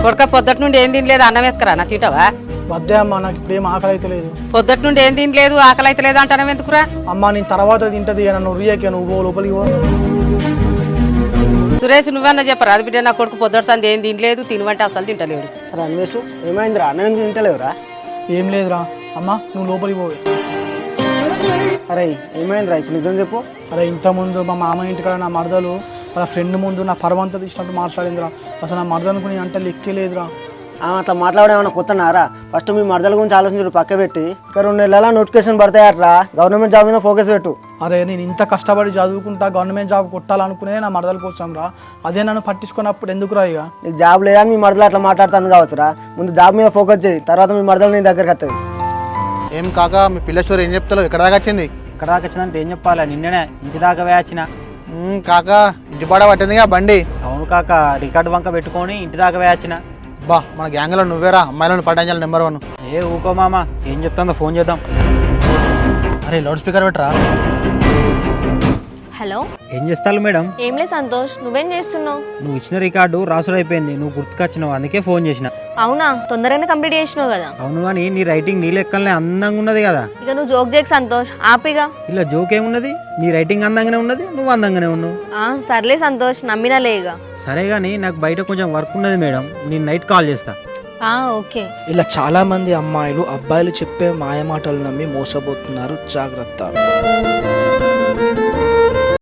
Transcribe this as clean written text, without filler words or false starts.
కొడుక పొద్దుటి నుండి ఏం తినలేదు, అన్నం వేసుకురా నా తింటావా? వద్దే అమ్మా, నాకు ఇప్పుడు ఏం ఆకలి అయితే లేదు. పొద్దుటి నుండి ఏం తినలేదు, ఆకలి అయితే లేదు అంటానం ఎందుకురా? అమ్మా నేను తర్వాత తింటది, నన్ను ఉరియాక నువ్వు లోపలికి పో. సురేష్ నువ్వన్నా చెప్పరా అది బిడ్డ, నా కొడుకు పొద్దుటి సంది ఏం తినలేదు, తినవంటే అసలు తింటలేడు. అరే అన్వేష్, ఏమైందిరా? అన్నం తింటలేవురా? ఏం లేదురా అమ్మా, నువ్వు లోపలికి పోయి. అరే ఏమైందిరా? ఇప్పుడు నిజం చెప్పు. అరే ఇంతకుముందు మా మామ ఇంటికాడ నా మరదలు వాళ్ళ ఫ్రెండ్ ముందు నా పరవంతా తీసినట్టు మాట్లాడిందిరా. అసలు నా మరదలకు నీ అంటే లెక్కే లేదురా. అట్లా మాట్లాడేమన్నా కొత్తనారా? ఫస్ట్ మీ మరదల గురించి ఆలోచించు, పక్క పెట్టి. ఇంకా 2 నెలల నోటిఫికేషన్ పడతాయట్రా, గవర్నమెంట్ జాబ్ మీద ఫోకస్ పెట్టు. అరే నేను ఇంత కష్టపడి చదువుకుంటా గవర్నమెంట్ జాబ్ కొట్టాలనుకునే నా మరదల కోసం రా. అదే నన్ను పట్టించుకున్నప్పుడు ఎందుకురా ఇక? నీకు జాబ్ లేదా మీ మరదలు అట్లా మాట్లాడుతుంది కావచ్చురా. ముందు జాబ్ మీద ఫోకస్ చేయి, తర్వాత మీ మరదలు నీ దగ్గరికి వస్తుంది. ఏం కాక మీ పిల్ల స్టోరీ ఏం చెప్తావు? ఎక్కడ దాకా వచ్చింది? ఇక్కడ దాకా వచ్చిందంటే ఏం చెప్పాలి, నిన్ననే ఇంటి దాకా వేయచ్చిన. కాక ఇంటి పాడ పట్టిందిగా బండి. అవును కాక, రికార్డు వంక పెట్టుకొని ఇంటి దాకా వేయచ్చిన. బా మన గ్యాంగ్లో నువ్వేరా అమ్మాయిలను పట్టించాలి నెంబర్ 1. ఏ ఊకో మామ, ఏం చెప్తుందో ఫోన్ చేద్దాం. అరే లౌడ్ స్పీకర్ పెట్టరా. హలో, ఏం చేస్తావు మేడం? ఏంలే సంతోష్, నువ్వేం చేస్తున్నావు? నువ్వు ఇచ్చిన రికార్డు రాసుడు అయిపోయింది, నువ్వు గుర్తుకొచ్చినావు, అందుకే ఫోన్ చేసిన. అవునా, తొందరగానే కంప్లీట్ చేసినావు కదా. అవును కానీ నీ రైటింగ్ నీ లెక్కలనే అందంగా ఉన్నది కదా. ఇక నువ్వు జోక్ చేయకు సంతోష్, ఆపిగా. ఇలా జోక్ ఏమున్నది? నీ రైటింగ్ అందంగానే ఉన్నది, నువ్వు అందంగానే ఉన్నావు. సర్లే సంతోష్, నమ్మినా లేగా. సరే కానీ నాకు బయట కొంచెం వర్క్ ఉన్నది మేడం, నేను నైట్ కాల్ చేస్తా. ఓకే. ఇలా చాలా మంది అమ్మాయిలు అబ్బాయిలు చెప్పే మాయమాటలు నమ్మి మోసపోతున్నారు, జాగ్రత్త.